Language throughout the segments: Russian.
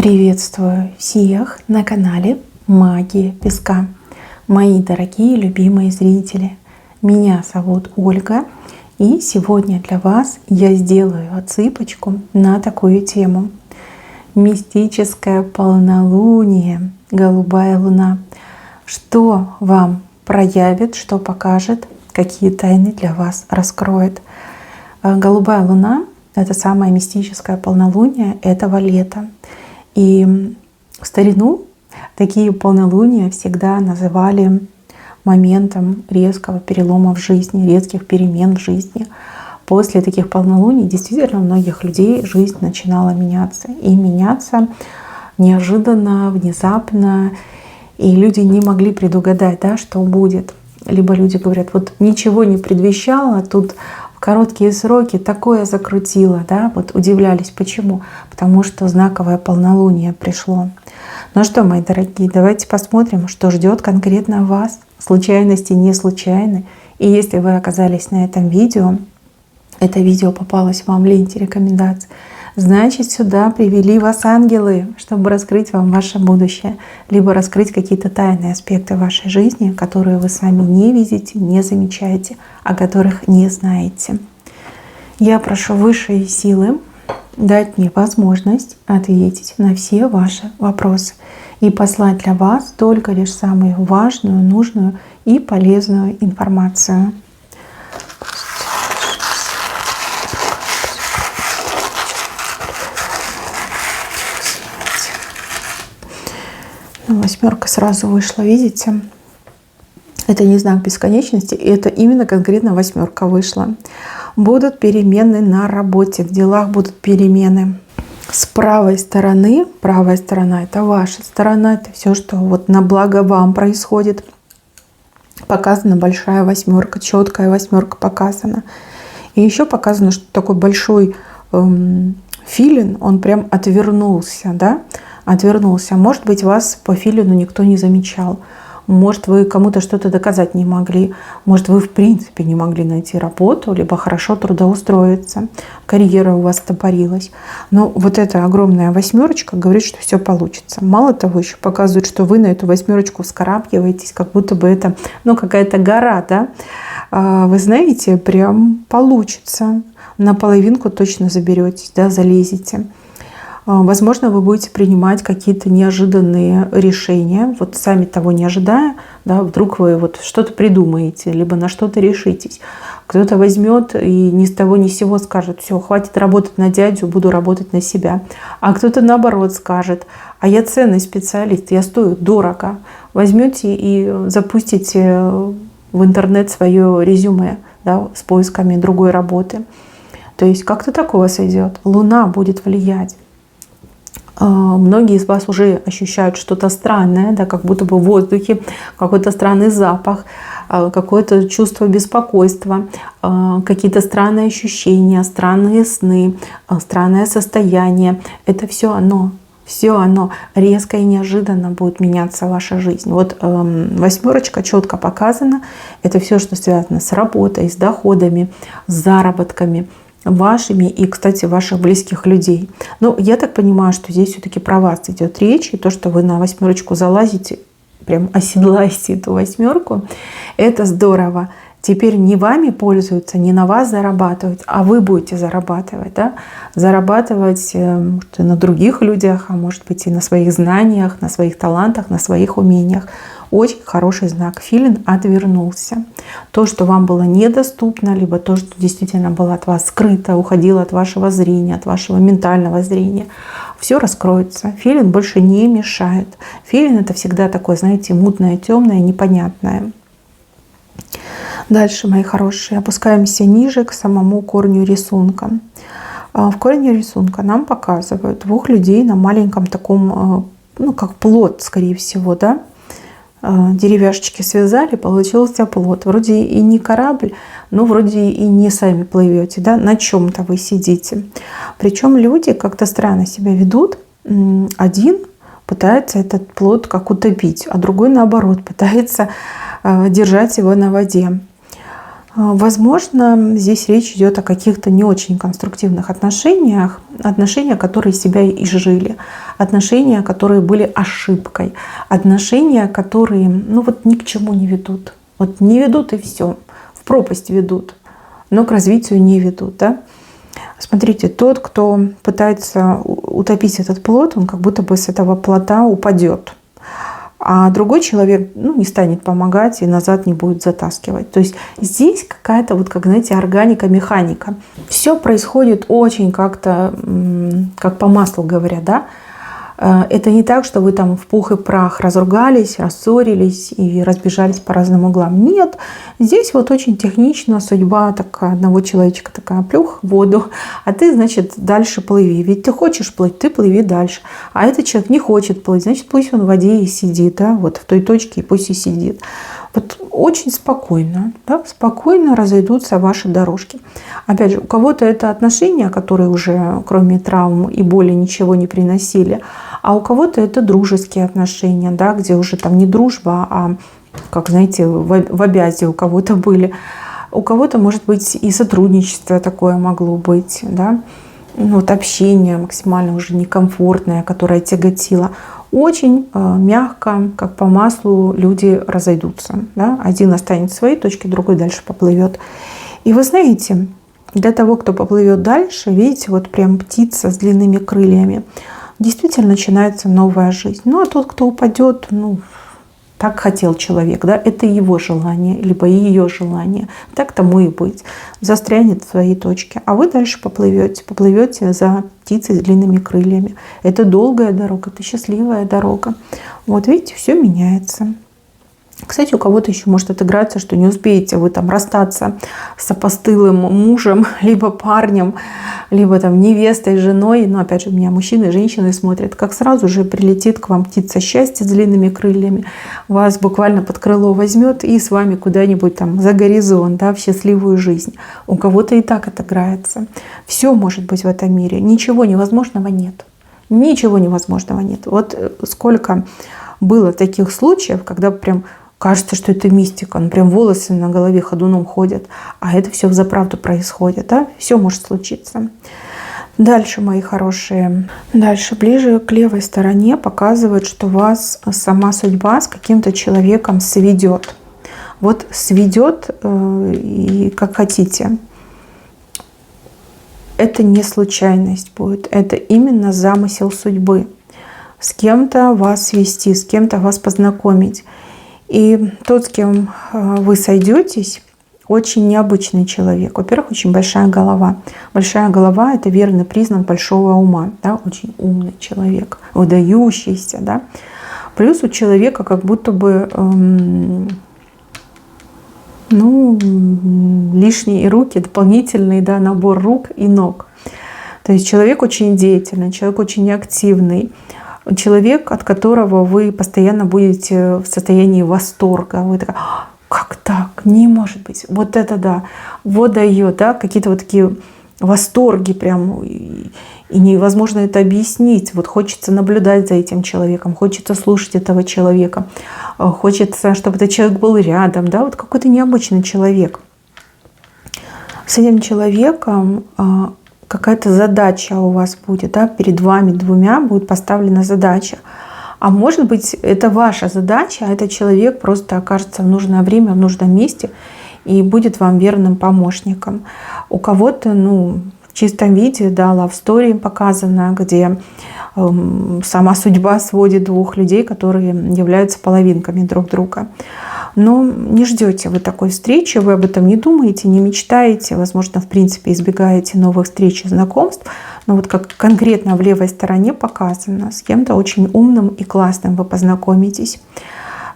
Приветствую всех на канале Магия Песка. Мои дорогие любимые зрители, меня зовут Ольга, и сегодня для вас я сделаю отсыпочку на такую тему. Мистическое полнолуние, голубая луна. Что вам проявит, что покажет, какие тайны для вас раскроет. Голубая луна — это самое мистическое полнолуние этого лета. И в старину такие полнолуния всегда называли моментом резкого перелома в жизни, резких перемен в жизни. После таких полнолуний действительно у многих людей жизнь начинала меняться. И меняться неожиданно, внезапно. И люди не могли предугадать, да, что будет. Либо люди говорят, вот ничего не предвещало, тут в короткие сроки такое закрутило, да, вот удивлялись. Почему? Потому что знаковое полнолуние пришло. Ну что, мои дорогие, давайте посмотрим, что ждет конкретно вас. Случайности не случайны. И если вы оказались на этом видео, это видео попалось вам в ленте рекомендаций, значит, сюда привели вас ангелы, чтобы раскрыть вам ваше будущее, либо раскрыть какие-то тайные аспекты вашей жизни, которые вы сами не видите, не замечаете, о которых не знаете. Я прошу высшие силы дать мне возможность ответить на все ваши вопросы и послать для вас только лишь самую важную, нужную и полезную информацию. Восьмерка сразу вышла, видите? Это не знак бесконечности, это именно конкретно восьмерка вышла. Будут перемены на работе, в делах будут перемены. С правой стороны, правая сторона — это ваша сторона, это все, что вот на благо вам происходит. Показана большая восьмерка, четкая восьмерка показана. И еще показано, что такой большой филин, он прям отвернулся, да? Отвернулся. Может быть, вас по филину никто не замечал. Может, вы кому-то что-то доказать не могли. Может, вы в принципе не могли найти работу, либо хорошо трудоустроиться. Карьера у вас стопорилась. Но вот эта огромная восьмерочка говорит, что все получится. Мало того, еще показывает, что вы на эту восьмерочку вскарабкиваетесь, как будто бы это какая-то гора, да? Вы знаете, прям получится. На половинку точно заберетесь, да, залезете. Возможно, вы будете принимать какие-то неожиданные решения, вот сами того не ожидая, да, вдруг вы вот что-то придумаете, либо на что-то решитесь. Кто-то возьмет и ни с того ни с сего скажет: все, хватит работать на дядю, буду работать на себя. А кто-то наоборот скажет: а я ценный специалист, я стою дорого. Возьмете и запустите в интернет свое резюме, да, с поисками другой работы. То есть как-то так у вас идет. Луна будет влиять. Многие из вас уже ощущают что-то странное, да, как будто бы в воздухе какой-то странный запах, какое-то чувство беспокойства, какие-то странные ощущения, странные сны, странное состояние. Это все оно резко и неожиданно будет меняться ваша жизнь. Вот восьмерочка четко показана. Это все, что связано с работой, с доходами, с заработками вашими и, кстати, ваших близких людей. Но я так понимаю, что здесь все-таки про вас идет речь, и то, что вы на восьмерочку залазите, прям оседлаете эту восьмерку, это здорово. Теперь не вами пользуются, не на вас зарабатывают, а вы будете зарабатывать, да? Зарабатывать может, и на других людях, а может быть и на своих знаниях, на своих талантах, на своих умениях. Очень хороший знак. Филин отвернулся. То, что вам было недоступно, либо то, что действительно было от вас скрыто, уходило от вашего зрения, от вашего ментального зрения, все раскроется. Филин больше не мешает. Филин — это всегда такое, знаете, мутное, темное, непонятное. Дальше, мои хорошие, опускаемся ниже к самому корню рисунка. В корне рисунка нам показывают двух людей на маленьком таком, как плот, скорее всего, да? Деревяшечки связали, получился плот. Вроде и не корабль, но вроде и не сами плывете, да? На чем-то вы сидите. Причем люди как-то странно себя ведут. Один пытается этот плот как утопить, а другой наоборот пытается держать его на воде. Возможно, здесь речь идет о каких-то не очень конструктивных отношениях, которые себя изжили, отношения, которые были ошибкой, отношения, которые, ну вот ни к чему не ведут. Вот не ведут и все, в пропасть ведут, но к развитию не ведут, да. Смотрите, тот, кто пытается утопить этот плот, он как будто бы с этого плота упадет. А другой человек, ну, не станет помогать и назад не будет затаскивать. То есть здесь какая-то, вот как, знаете, органика, механика. Все происходит очень как-то, как по маслу говорят, да. Это не так, что вы там в пух и прах разругались, рассорились и разбежались по разным углам. Нет, здесь вот очень технично судьба такая, одного человечка такая, плюх в воду, а ты, значит, дальше плыви. Ведь ты хочешь плыть, ты плыви дальше. А этот человек не хочет плыть, значит, пусть он в воде и сидит, да, вот в той точке и пусть и сидит. Вот очень спокойно, да, спокойно разойдутся ваши дорожки. Опять же, у кого-то это отношения, которые уже кроме травм и боли ничего не приносили, а у кого-то это дружеские отношения, да, где уже там не дружба, а, как знаете, в обязи у кого-то были. У кого-то, может быть, и сотрудничество такое могло быть, да, ну, вот общение максимально уже некомфортное, которое тяготило. Очень мягко, как по маслу, люди разойдутся. Да? Один останется в своей точке, другой дальше поплывет. И вы знаете, для того, кто поплывет дальше, видите, вот прям птица с длинными крыльями, действительно начинается новая жизнь. Ну а тот, кто упадет, ну, так хотел человек, да, это его желание, либо ее желание. Так тому и быть. Застрянет в своей точке. А вы дальше поплывете за птицей с длинными крыльями. Это долгая дорога, это счастливая дорога. Вот видите, все меняется. Кстати, у кого-то еще может отыграться, что не успеете вы там расстаться с опостылым мужем, либо парнем, либо там невестой, женой. Но опять же, у меня мужчины и женщины смотрят, как сразу же прилетит к вам птица счастья с длинными крыльями, вас буквально под крыло возьмет и с вами куда-нибудь там за горизонт, да, в счастливую жизнь. У кого-то и так отыграется. Все может быть в этом мире. Ничего невозможного нет. Ничего невозможного нет. Вот сколько было таких случаев, когда прям кажется, что это мистика, ну, прям волосы на голове ходуном ходят, а это все взаправду происходит, да? Все может случиться. Дальше, мои хорошие, дальше ближе к левой стороне показывает, что вас сама судьба с каким-то человеком сведет. Вот сведет и как хотите. Это не случайность будет, это именно замысел судьбы. С кем-то вас свести, с кем-то вас познакомить. И тот, с кем вы сойдетесь, очень необычный человек. Во-первых, очень большая голова. Большая голова – это верный признак большого ума. Да? Очень умный человек, выдающийся. Да? Плюс у человека как будто бы лишние руки, дополнительный, да, набор рук и ног. То есть человек очень деятельный, человек очень активный. Человек, от которого вы постоянно будете в состоянии восторга. Вы такая, как так? Не может быть. Вот это да. Вот дает, да, какие-то вот такие восторги прям. И невозможно это объяснить. Вот хочется наблюдать за этим человеком, хочется слушать этого человека. Хочется, чтобы этот человек был рядом. Да, вот какой-то необычный человек. С этим человеком какая-то задача у вас будет, да, перед вами двумя будет поставлена задача. А может быть, это ваша задача, а этот человек просто окажется в нужное время, в нужном месте и будет вам верным помощником. У кого-то, в чистом виде, да, love story показано, где сама судьба сводит двух людей, которые являются половинками друг друга. Но не ждете вы такой встречи, вы об этом не думаете, не мечтаете, возможно, в принципе, избегаете новых встреч и знакомств. Но вот как конкретно в левой стороне показано, с кем-то очень умным и классным вы познакомитесь.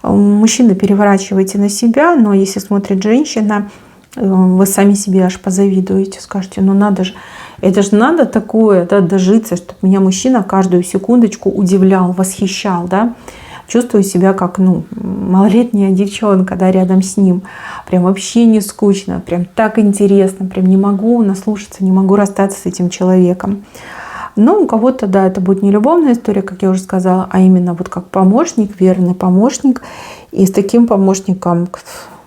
Мужчины переворачиваете на себя, но если смотрит женщина, вы сами себе аж позавидуете, скажете, надо же, это же надо такое, да, дожиться, чтобы меня мужчина каждую секундочку удивлял, восхищал, да. Чувствую себя как, малолетняя девчонка, да, рядом с ним. Прям вообще не скучно, прям так интересно, прям не могу наслушаться, не могу расстаться с этим человеком. Но у кого-то, да, это будет не любовная история, как я уже сказала, а именно вот как помощник, верный помощник. И с таким помощником,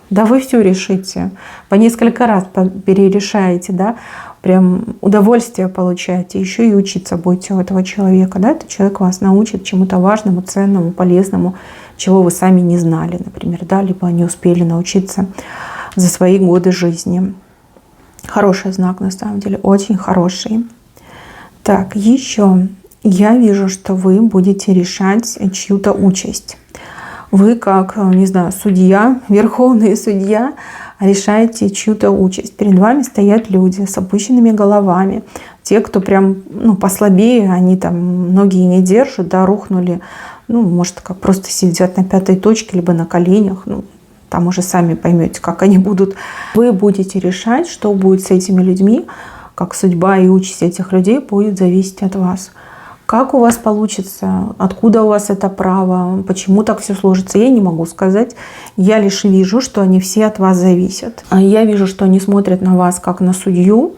да, вы все решите. По несколько раз перерешаете, да. прям удовольствие получаете, еще и учиться будете у этого человека. Да? Этот человек вас научит чему-то важному, ценному, полезному, чего вы сами не знали, например, да? Либо не успели научиться за свои годы жизни. Хороший знак, на самом деле, очень хороший. Так, еще я вижу, что вы будете решать чью-то участь. Вы, как, не знаю, судья, верховный судья, решаете чью-то участь. Перед вами стоят люди с опущенными головами. Те, кто прям послабее, они там ноги не держат, да, рухнули. Может, как просто сидят на пятой точке, либо на коленях. Там уже сами поймете, как они будут. Вы будете решать, что будет с этими людьми, как судьба и участь этих людей будет зависеть от вас. Как у вас получится, откуда у вас это право, почему так все сложится, я не могу сказать. Я лишь вижу, что они все от вас зависят. Я вижу, что они смотрят на вас как на судью,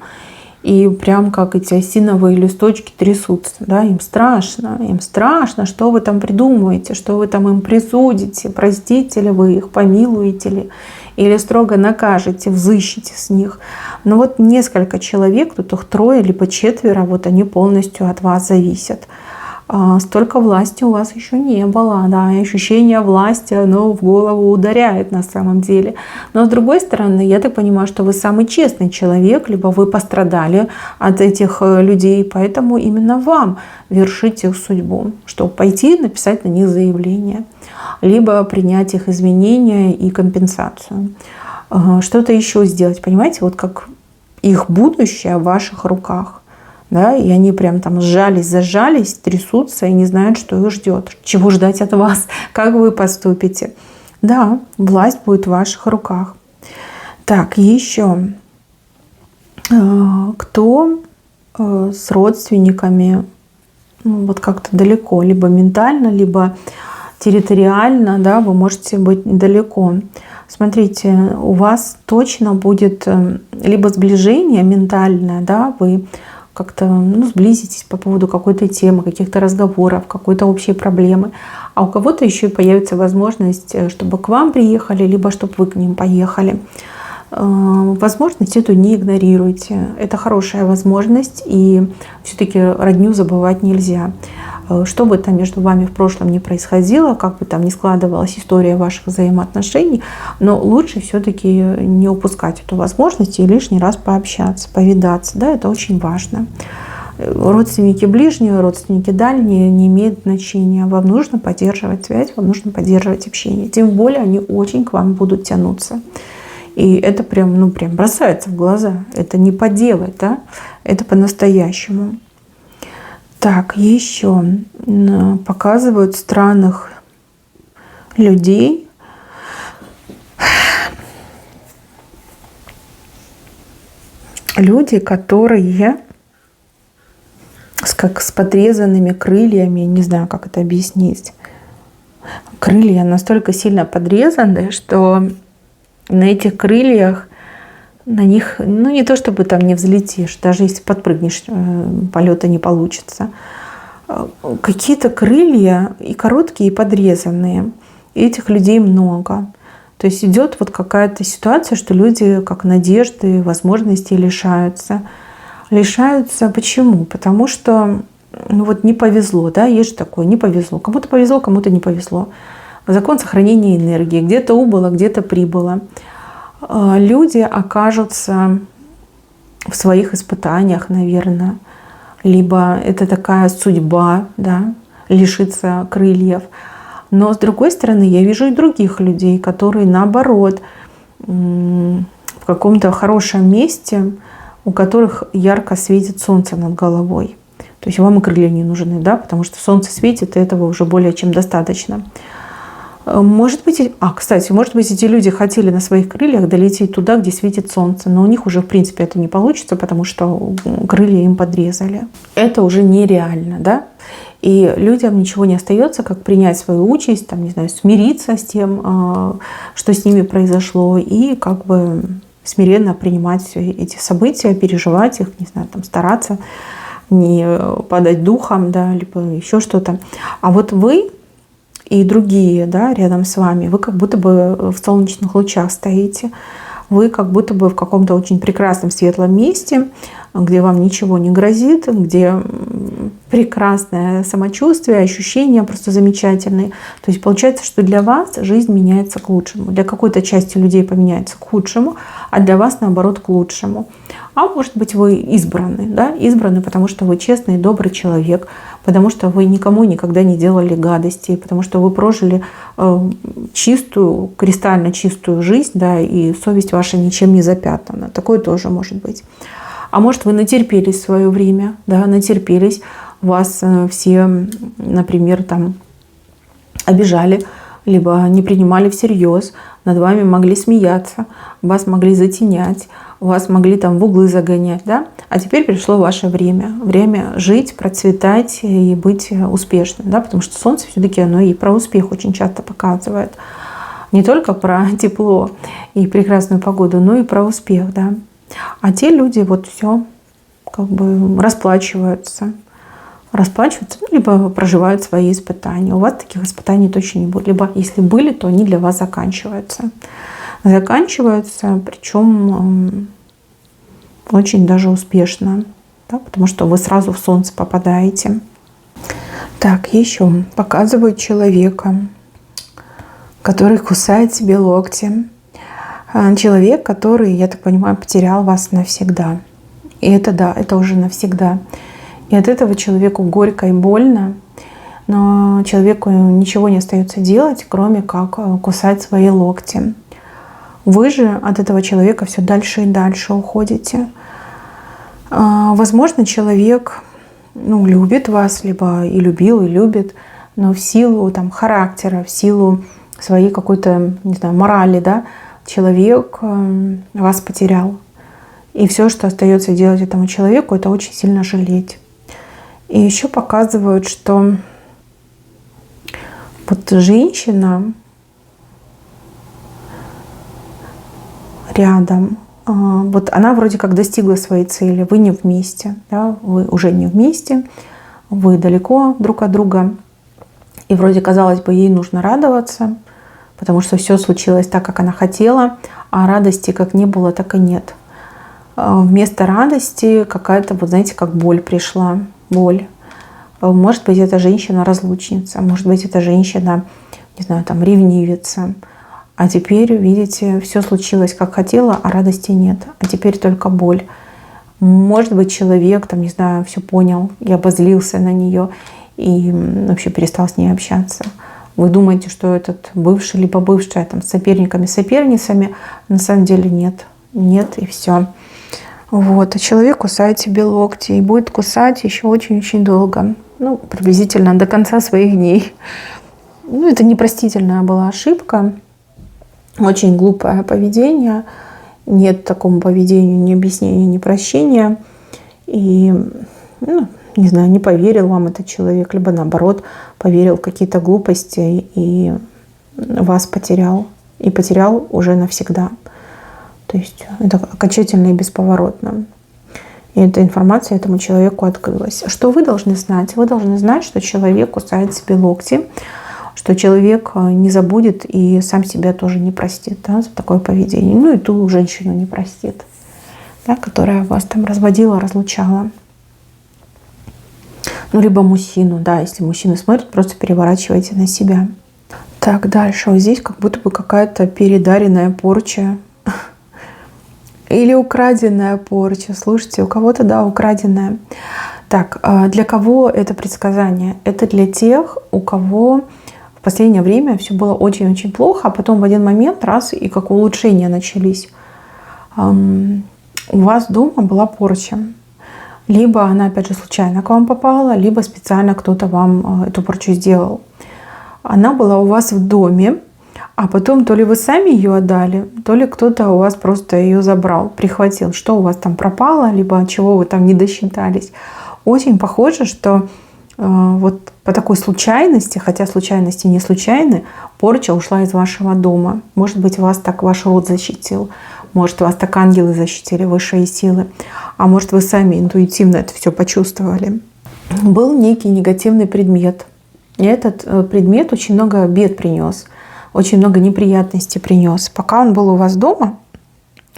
и прям как эти осиновые листочки трясутся. Да? Им страшно, что вы там придумаете, что вы там им присудите, простите ли вы их, помилуете ли, или строго накажете, взыщите с них. Но вот несколько человек, тут их 3 либо 4, вот они полностью от вас зависят. Столько власти у вас еще не было, да, и ощущение власти, оно в голову ударяет на самом деле. Но с другой стороны, я так понимаю, что вы самый честный человек, либо вы пострадали от этих людей, поэтому именно вам вершить их судьбу, чтобы пойти написать на них заявление, либо принять их извинения и компенсацию. Что-то еще сделать, понимаете, вот как их будущее в ваших руках. Да, и они прям там зажались, трясутся и не знают, что их ждет. Чего ждать от вас, как вы поступите. Да, власть будет в ваших руках. Так, еще. Кто с родственниками вот как-то далеко, либо ментально, либо территориально, да, вы можете быть далеко. Смотрите, у вас точно будет либо сближение ментальное, да, вы как-то сблизитесь по поводу какой-то темы, каких-то разговоров, какой-то общей проблемы. А у кого-то еще и появится возможность, чтобы к вам приехали, либо чтобы вы к ним поехали. Возможность эту не игнорируйте. Это хорошая возможность, и все-таки родню забывать нельзя. Что бы там между вами в прошлом ни происходило, как бы там ни складывалась история ваших взаимоотношений, но лучше все-таки не упускать эту возможность и лишний раз пообщаться, повидаться. Да, это очень важно. Родственники ближние, родственники дальние не имеют значения. Вам нужно поддерживать связь, вам нужно поддерживать общение. Тем более они очень к вам будут тянуться. И это прям бросается в глаза. Это не поделать, да? Это по-настоящему. Так, еще показывают странных людей. Люди, которые как с подрезанными крыльями, не знаю, как это объяснить. Крылья настолько сильно подрезаны, что на этих крыльях, на них, не то чтобы там не взлетишь, даже если подпрыгнешь, полета не получится. Какие-то крылья и короткие, и подрезанные. И этих людей много. То есть идет вот какая-то ситуация, что люди как надежды, возможностей лишаются. Лишаются почему? Потому что не повезло, да, есть же такое, не повезло. Кому-то повезло, кому-то не повезло. Закон сохранения энергии. Где-то убыло, где-то прибыло. Люди окажутся в своих испытаниях, наверное. Либо это такая судьба, да, лишиться крыльев. Но с другой стороны, я вижу и других людей, которые наоборот в каком-то хорошем месте, у которых ярко светит солнце над головой. То есть вам и крылья не нужны, да, потому что солнце светит, и этого уже более чем достаточно. Может быть, кстати, может быть, эти люди хотели на своих крыльях долететь туда, где светит солнце, но у них уже, в принципе, это не получится, потому что крылья им подрезали. Это уже нереально, да? И людям ничего не остается, как принять свою участь, там, не знаю, смириться с тем, что с ними произошло, и как бы смиренно принимать все эти события, переживать их, не знаю, там, стараться не падать духом, да, либо еще что-то. А вот вы и другие, да, рядом с вами, вы как будто бы в солнечных лучах стоите. вы как будто бы в каком-то очень прекрасном светлом месте, где вам ничего не грозит, где прекрасное самочувствие, ощущения просто замечательные. То есть получается, что для вас жизнь меняется к лучшему. Для какой-то части людей поменяется к худшему, а для вас, наоборот, к лучшему. А может быть, вы избраны, да? Избраны, потому что вы честный и добрый человек, потому что вы никому никогда не делали гадости, потому что вы прожили чистую, кристально чистую жизнь, да, и совесть ваша ничем не запятнана. Такое тоже может быть. А может, вы натерпелись в свое время, да, натерпелись, вас все, например, там обижали, либо не принимали всерьез, над вами могли смеяться, вас могли затенять, вас могли там в углы загонять, да? А теперь пришло ваше время. Время жить, процветать и быть успешным, да? Потому что Солнце все-таки оно и про успех очень часто показывает. Не только про тепло и прекрасную погоду, но и про успех, да? А те люди вот все как бы расплачиваются, либо проживают свои испытания. У вас таких испытаний точно не будет. Либо если были, то они для вас заканчиваются. Причем очень даже успешно, да, потому что вы сразу в Солнце попадаете. Так, еще показывают человека, который кусает себе локти. Человек, который, я так понимаю, потерял вас навсегда. И это да, это уже навсегда. И от этого человеку горько и больно, но человеку ничего не остается делать, кроме как кусать свои локти. Вы же от этого человека все дальше и дальше уходите. Возможно, человек любит вас, либо и любил, и любит, но в силу там, характера, в силу своей какой-то, не знаю, морали, да, человек вас потерял. И все, что остается делать этому человеку, это очень сильно жалеть. И еще показывают, что вот женщина рядом, вот она вроде как достигла своей цели, вы не вместе, да, вы уже не вместе, вы далеко друг от друга. И вроде, казалось бы, ей нужно радоваться, потому что все случилось так, как она хотела, а радости как не было, так и нет. Вместо радости какая-то, вот знаете, как боль пришла. Боль. Может быть, это женщина-разлучница, может быть, это женщина, не знаю, там, ревнивица. А теперь, видите, все случилось, как хотела, а радости нет. А теперь только боль. Может быть, человек, там, не знаю, все понял и обозлился на нее и вообще перестал с ней общаться. Вы думаете, что этот бывший, либо бывшая там, с соперниками, соперницами, на самом деле нет. Нет, и все. Вот. А человек кусает себе локти и будет кусать еще очень-очень долго. Приблизительно до конца своих дней. Это непростительная была ошибка. Очень глупое поведение. Нет такому поведению ни объяснения, ни прощения. И, не знаю, не поверил вам этот человек, либо наоборот, поверил в какие-то глупости и вас потерял. И потерял уже навсегда. То есть это окончательно и бесповоротно. И эта информация этому человеку открылась. Что вы должны знать? Вы должны знать, что человек кусает себе локти, что человек не забудет и сам себя тоже не простит, да, за такое поведение. И ту женщину не простит, да, которая вас там разводила, разлучала. Либо мужчину, да, если мужчина смотрит, просто переворачивайте на себя. Так, дальше. Вот здесь как будто бы какая-то передаренная порча. Или украденная порча. Слушайте, у кого-то, да, украденная. Так, для кого это предсказание? Это для тех, у кого в последнее время все было очень-очень плохо, а потом в один момент раз и как улучшения начались. У вас дома была порча. Либо она, опять же, случайно к вам попала, либо специально кто-то вам эту порчу сделал. Она была у вас в доме, а потом то ли вы сами ее отдали, то ли кто-то у вас просто ее забрал, прихватил. Что у вас там пропало, либо чего вы там не досчитались. Очень похоже, что вот по такой случайности, хотя случайности не случайны, порча ушла из вашего дома. Может быть, вас так ваш род защитил, может, вас так ангелы защитили, высшие силы, а может, вы сами интуитивно это все почувствовали. Был некий негативный предмет, и этот предмет очень много бед принес. Очень много неприятностей принес. Пока он был у вас дома,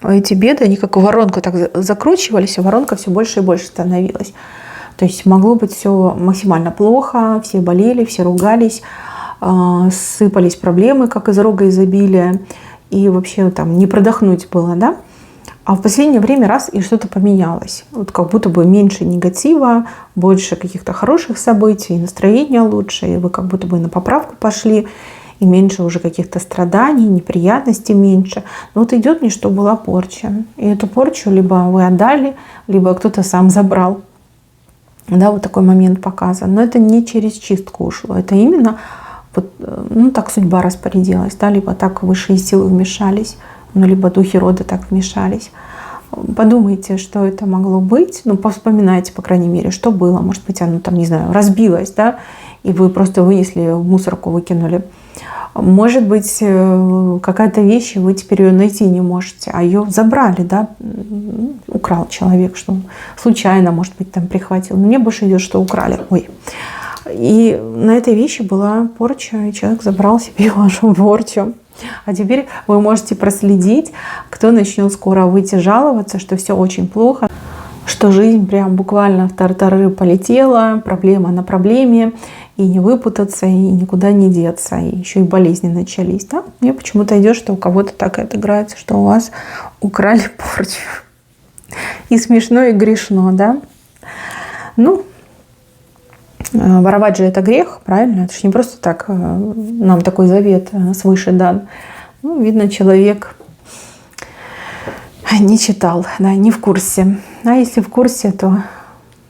эти беды, они как в воронку так закручивались, и воронка все больше и больше становилась. То есть могло быть все максимально плохо, все болели, все ругались, сыпались проблемы, как из рога изобилия, и вообще там не продохнуть было, да? А в последнее время раз и что-то поменялось. Вот как будто бы меньше негатива, больше каких-то хороших событий, настроение лучше, и вы как будто бы на поправку пошли, и меньше уже каких-то страданий, неприятностей меньше. Но вот идет не, что была порча. И эту порчу либо вы отдали, либо кто-то сам забрал. Да, вот такой момент показан. Но это не через чистку ушло. Это именно вот, ну, так судьба распорядилась. Да, либо так высшие силы вмешались, ну, либо духи рода так вмешались. Подумайте, что это могло быть. Ну, вспоминайте, по крайней мере, что было. Может быть, оно там, не знаю, разбилось, да, и вы просто вынесли в мусорку, выкинули. Может быть, какая-то вещь, вы теперь ее найти не можете, а ее забрали, да, украл человек, что случайно, может быть, там прихватил. Но мне больше идет, что украли. Ой. И на этой вещи была порча, и человек забрал себе вашу порчу. А теперь вы можете проследить, кто начнет скоро выйти жаловаться, что все очень плохо, что жизнь прям буквально в тартары полетела, проблема на проблеме, и не выпутаться, и никуда не деться, и еще и болезни начались. Да? Мне почему-то идет, что у кого-то так и отыграется, что у вас украли порчу. И смешно, и грешно, да? Ну, воровать же это грех, правильно? Это же не просто так нам такой завет свыше дан. Ну, видно, человек не читал, да, не в курсе. А если в курсе, то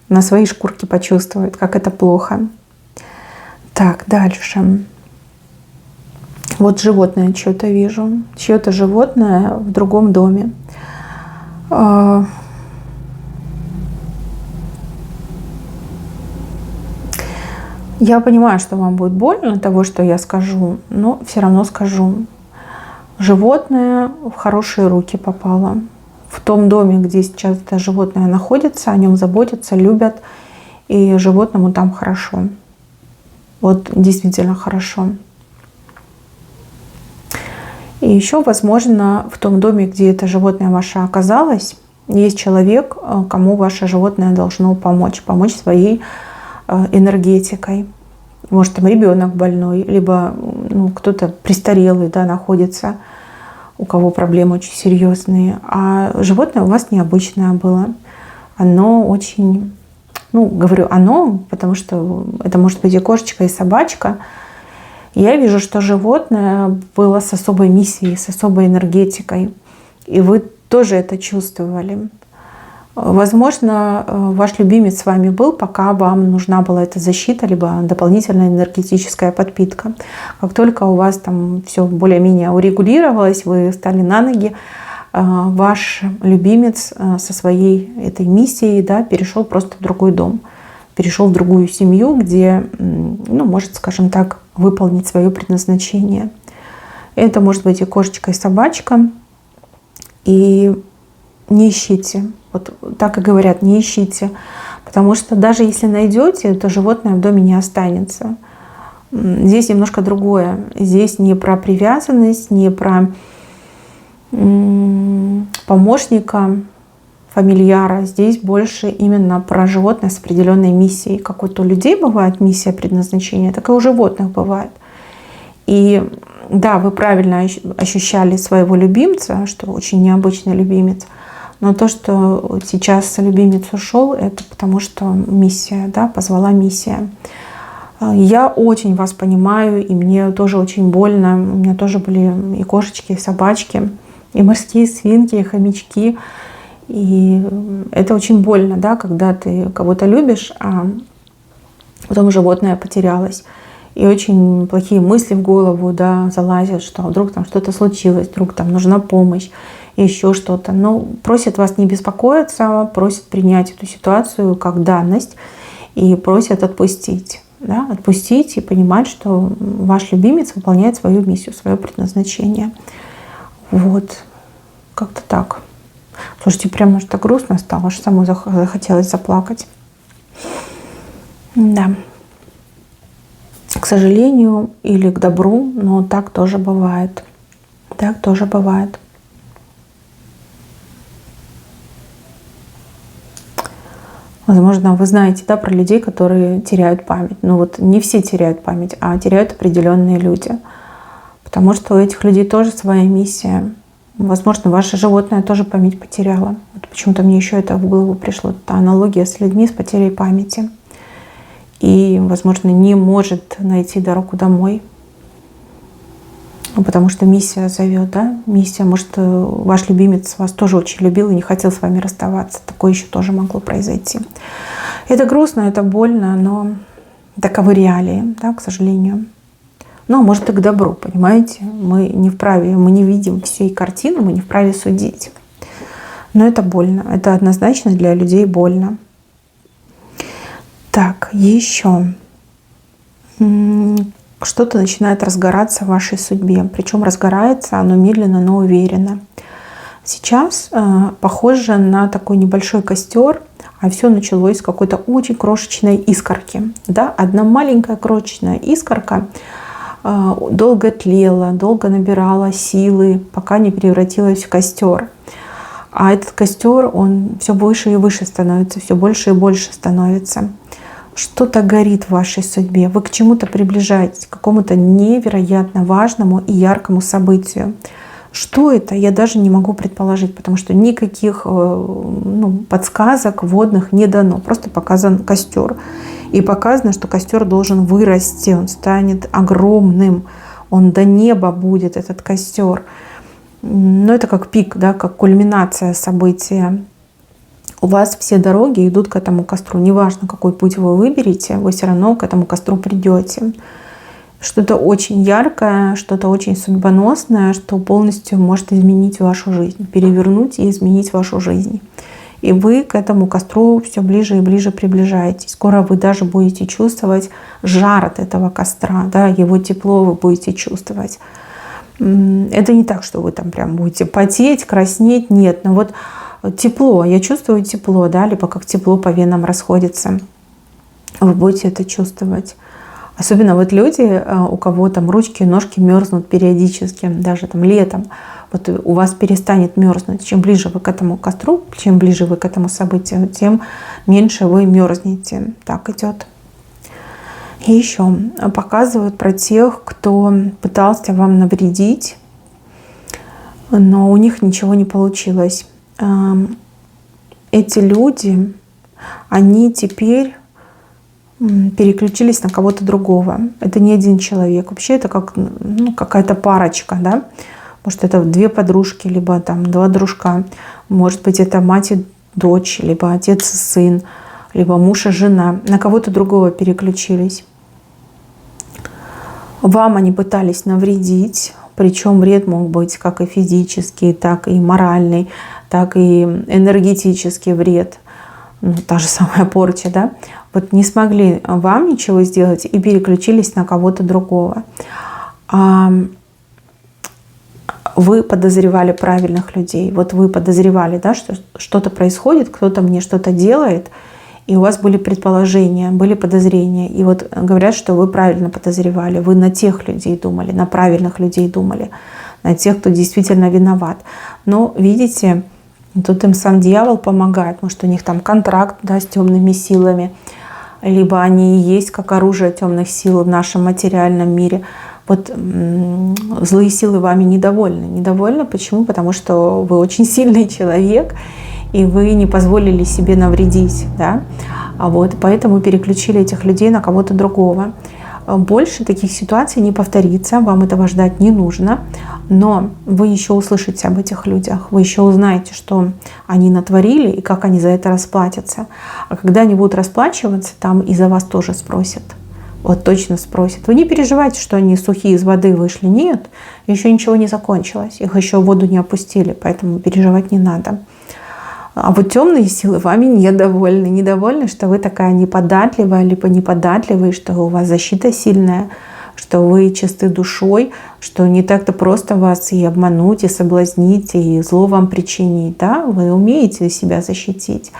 на своей шкурке почувствует, как это плохо. Так, дальше. Вот животное чье-то вижу. Чье-то животное в другом доме. Я понимаю, что вам будет больно от того, что я скажу, но все равно скажу. Животное в хорошие руки попало. В том доме, где сейчас это животное находится, о нем заботятся, любят, и животному там хорошо. Вот действительно хорошо. И еще, возможно, в том доме, где это животное ваше оказалось, есть человек, кому ваше животное должно помочь своей энергетикой. Может, там ребенок больной, либо кто-то престарелый, да, находится, у кого проблемы очень серьезные. А животное у вас необычное было. Оно очень... говорю оно, потому что это может быть и кошечка, и собачка. Я вижу, что животное было с особой миссией, с особой энергетикой. И вы тоже это чувствовали. Возможно, ваш любимец с вами был, пока вам нужна была эта защита, либо дополнительная энергетическая подпитка. Как только у вас там все более-менее урегулировалось, вы стали на ноги, ваш любимец со своей этой миссией, да, перешел просто в другой дом, перешел в другую семью, где, может, скажем так, выполнить свое предназначение. Это может быть и кошечка, и собачка. И не ищите. Вот так и говорят, не ищите. Потому что даже если найдете, то животное в доме не останется. Здесь немножко другое. Здесь не про привязанность, не про помощника, фамильяра. Здесь больше именно про животное с определенной миссией. Как вот у людей бывает миссия предназначения, так и у животных бывает. И да, вы правильно ощущали своего любимца, что очень необычный любимец. Но то, что сейчас любимец ушел, это потому что миссия, да, позвала миссия. Я очень вас понимаю, и мне тоже очень больно. У меня тоже были и кошечки, и собачки, и морские свинки, и хомячки. И это очень больно, да, когда ты кого-то любишь, а потом животное потерялось. И очень плохие мысли в голову, да, залазят, что вдруг там что-то случилось, вдруг там нужна помощь, еще что-то. Но просят вас не беспокоиться, просят принять эту ситуацию как данность и просят отпустить. Да, отпустить и понимать, что ваш любимец выполняет свою миссию, свое предназначение. Вот, как-то так. Слушайте, прям аж так грустно стало, аж самой захотелось заплакать. Да. К сожалению или к добру, но так тоже бывает. Так тоже бывает. Возможно, вы знаете, да, про людей, которые теряют память. Но вот не все теряют память, а теряют определенные люди. Потому что у этих людей тоже своя миссия. Возможно, ваше животное тоже память потеряло. Вот почему-то мне еще это в голову пришло. Это аналогия с людьми с потерей памяти. И, возможно, не может найти дорогу домой. Потому что миссия зовет, да? Миссия, может, ваш любимец вас тоже очень любил и не хотел с вами расставаться. Такое еще тоже могло произойти. Это грустно, это больно, но таковы реалии, да, к сожалению. Ну, а может и к добру, понимаете? Мы не вправе, мы не видим всей картины, мы не вправе судить. Но это больно. Это однозначно для людей больно. Так, еще. Что-то начинает разгораться в вашей судьбе. Причем разгорается оно медленно, но уверенно. Сейчас похоже на такой небольшой костер, а все началось с какой-то очень крошечной искорки. Да? Одна маленькая крошечная искорка долго тлела, долго набирала силы, пока не превратилась в костер. А этот костер, он все выше и выше становится, все больше и больше становится. Что-то горит в вашей судьбе. Вы к чему-то приближаетесь, к какому-то невероятно важному и яркому событию. Что это, я даже не могу предположить, потому что никаких подсказок вводных не дано. Просто показан костер. И показано, что костер должен вырасти, он станет огромным, он до неба будет, этот костер. Но это как пик, да, как кульминация события. У вас все дороги идут к этому костру. Неважно, какой путь вы выберете, вы все равно к этому костру придете. Что-то очень яркое, что-то очень судьбоносное, что полностью может изменить вашу жизнь, перевернуть и изменить вашу жизнь. И вы к этому костру все ближе и ближе приближаетесь. Скоро вы даже будете чувствовать жар от этого костра, да, его тепло вы будете чувствовать. Это не так, что вы там прям будете потеть, краснеть, нет, но вот тепло, я чувствую тепло, да, либо как тепло по венам расходится. Вы будете это чувствовать. Особенно вот люди, у кого там ручки и ножки мерзнут периодически, даже там летом, вот у вас перестанет мерзнуть. Чем ближе вы к этому костру, чем ближе вы к этому событию, тем меньше вы мерзнете. Так идет. И еще показывают про тех, кто пытался вам навредить, но у них ничего не получилось. Эти люди, они теперь переключились на кого-то другого. Это не один человек. Вообще это как какая-то парочка, да? Может, это две подружки, либо там два дружка. Может быть, это мать и дочь, либо отец и сын, либо муж и жена. На кого-то другого переключились. Вам они пытались навредить. Причем вред мог быть как и физический, так и моральный, так и энергетический вред. Та же самая порча, да? Вот не смогли вам ничего сделать и переключились на кого-то другого. Вы подозревали правильных людей. Вот вы подозревали, да, что что-то происходит, кто-то мне что-то делает, и у вас были предположения, были подозрения. И вот говорят, что вы правильно подозревали. Вы на тех людей думали, на правильных людей думали, на тех, кто действительно виноват. Но видите, тут им сам дьявол помогает. Может, у них там контракт, да, с темными силами, либо они и есть как оружие темных сил в нашем материальном мире. Вот злые силы вами недовольны. Недовольны почему? Потому что вы очень сильный человек, и вы не позволили себе навредить, да? Вот, поэтому переключили этих людей на кого-то другого. Больше таких ситуаций не повторится, вам этого ждать не нужно, но вы еще услышите об этих людях, вы еще узнаете, что они натворили и как они за это расплатятся. А когда они будут расплачиваться, там и за вас тоже спросят. Вот точно спросят. Вы не переживайте, что они сухие из воды вышли. Нет, еще ничего не закончилось, их еще в воду не опустили, поэтому переживать не надо. А вот темные силы вами недовольны. Недовольны, что вы такая неподатливая, либо неподатливый, что у вас защита сильная, что вы чисты душой, что не так-то просто вас и обмануть, и соблазнить, и зло вам причинить. Да? Вы умеете себя защитить.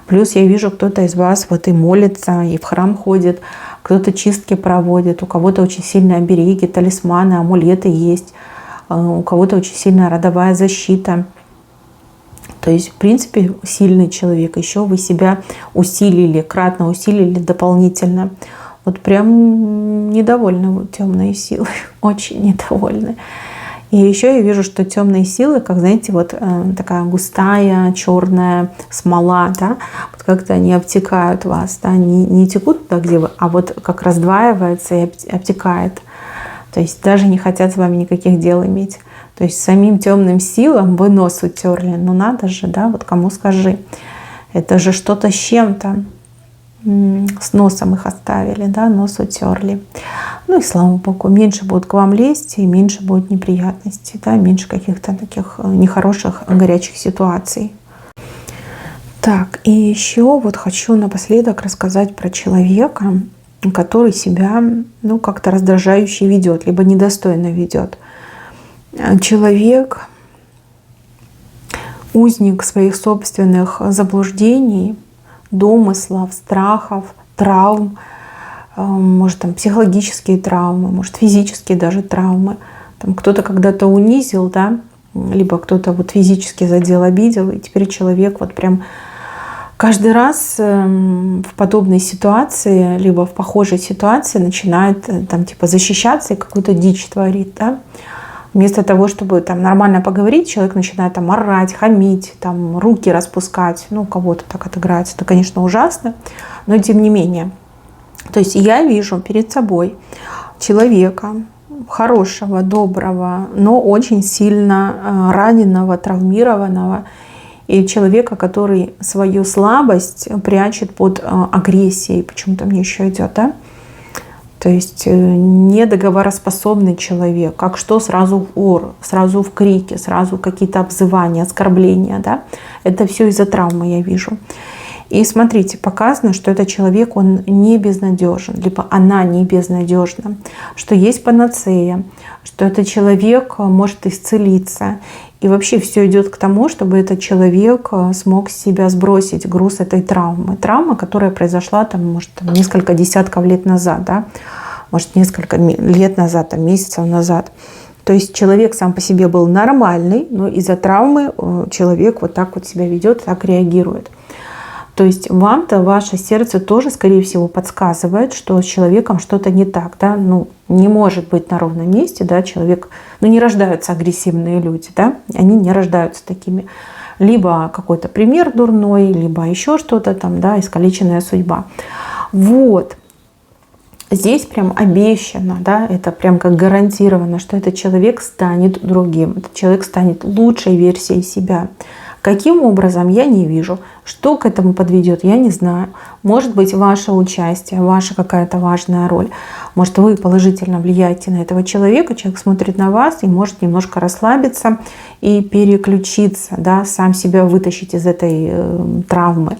Плюс я вижу, кто-то из вас вот и молится, и в храм ходит, кто-то чистки проводит, у кого-то очень сильные обереги, талисманы, амулеты есть, у кого-то очень сильная родовая защита. То То есть, в принципе, сильный человек. Еще вы себя усилили, кратно усилили дополнительно. Вот прям недовольны вот темные силы, очень недовольны. И еще я вижу, что темные силы, как, знаете, вот такая густая черная смола, да, вот как-то они обтекают вас, да, не текут туда, где вы, а вот как раздваивается и обтекает. То есть даже не хотят с вами никаких дел иметь. То есть самим темным силам вы нос утерли. Ну надо же, да, вот кому скажи. Это же что-то с чем-то. С носом их оставили, да, нос утерли. Ну и слава богу, меньше будут к вам лезть, и меньше будет неприятностей, да, меньше каких-то таких нехороших, горячих ситуаций. Так, и еще вот хочу напоследок рассказать про человека, который себя, ну, как-то раздражающе ведет, либо недостойно ведет. Человек, узник своих собственных заблуждений, домыслов, страхов, травм, может, там психологические травмы, может, физические даже травмы. Там кто-то когда-то унизил, да, либо кто-то вот физически задел, обидел, и теперь человек вот прям каждый раз в подобной ситуации, либо в похожей ситуации начинает там типа защищаться и какую-то дичь творит, да. Вместо того, чтобы там нормально поговорить, человек начинает там орать, хамить, там руки распускать. Ну, у кого-то так отыграется. Это, конечно, ужасно, но тем не менее. То есть я вижу перед собой человека хорошего, доброго, но очень сильно раненого, травмированного. И человека, который свою слабость прячет под агрессией. Почему-то мне еще идет, да? То есть недоговороспособный человек, как что сразу ор, сразу в крике, сразу какие-то обзывания, оскорбления, да? Это все из-за травмы я вижу. И смотрите, показано, что этот человек, он не безнадежен, либо она не безнадежна, что есть панацея, что этот человек может исцелиться. И вообще все идет к тому, чтобы этот человек смог с себя сбросить груз этой травмы. Травма, которая произошла там, может, несколько десятков лет назад, да? Может, несколько лет назад, там, месяцев назад. То есть человек сам по себе был нормальный, но из-за травмы человек вот так вот себя ведет, так реагирует. То есть вам-то ваше сердце тоже, скорее всего, подсказывает, что с человеком что-то не так. Да? Ну, не может быть на ровном месте. Да? Человек, ну, не рождаются агрессивные люди. Да? Они не рождаются такими. Либо какой-то пример дурной, либо еще что-то там, да, искалеченная судьба. Вот. Здесь прям обещано, да, это прям как гарантировано, что этот человек станет другим. Этот человек станет лучшей версией себя. Каким образом, я не вижу. Что к этому подведет, я не знаю. Может быть, ваше участие, ваша какая-то важная роль. Может, вы положительно влияете на этого человека, человек смотрит на вас и может немножко расслабиться и переключиться, да, сам себя вытащить из этой травмы.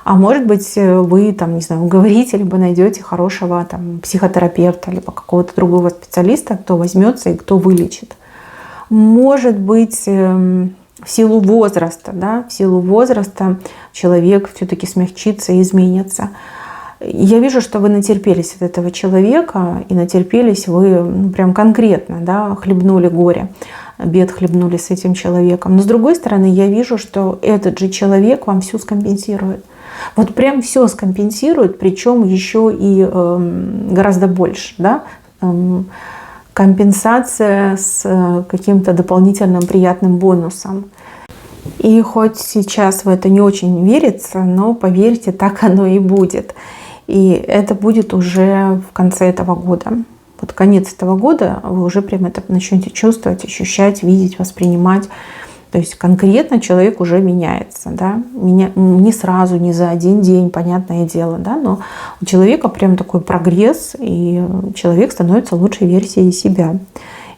А может быть, вы там, не знаю, уговорите, либо найдете хорошего там психотерапевта, либо какого-то другого специалиста, кто возьмется и кто вылечит. Может быть, в силу возраста, да, в силу возраста человек все-таки смягчится и изменится. Я вижу, что вы натерпелись от этого человека, и натерпелись вы прям конкретно, да, хлебнули горе, бед хлебнули с этим человеком. Но с другой стороны, я вижу, что этот же человек вам все скомпенсирует. Вот прям все скомпенсирует, причем еще и гораздо больше, да. Компенсация с каким-то дополнительным приятным бонусом. И хоть сейчас в это не очень верится, но поверьте, так оно и будет. И это будет уже в конце этого года. Вот конец этого года вы уже прям это начнете чувствовать, ощущать, видеть, воспринимать. То есть конкретно человек уже меняется, да, не сразу, не за один день, понятное дело, да, но у человека прям такой прогресс, и человек становится лучшей версией себя.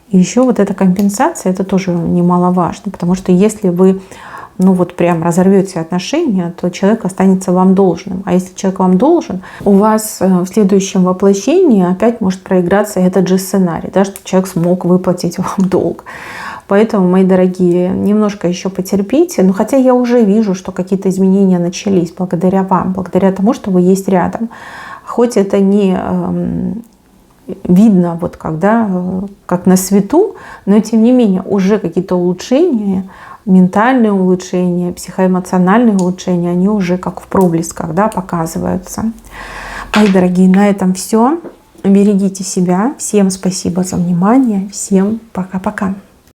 И еще вот эта компенсация, это тоже немаловажно, потому что если вы, ну вот прям разорвете отношения, то человек останется вам должным. А если человек вам должен, у вас в следующем воплощении опять может проиграться этот же сценарий, да, что человек смог выплатить вам долг. Поэтому, мои дорогие, немножко еще потерпите. Но хотя я уже вижу, что какие-то изменения начались благодаря вам, благодаря тому, что вы есть рядом. Хоть это не видно, вот когда, как на свету, но тем не менее уже какие-то улучшения ментальные улучшения, психоэмоциональные улучшения, они уже как в проблесках, да, показываются. Мои дорогие, на этом все. Берегите себя. Всем спасибо за внимание. Всем пока-пока.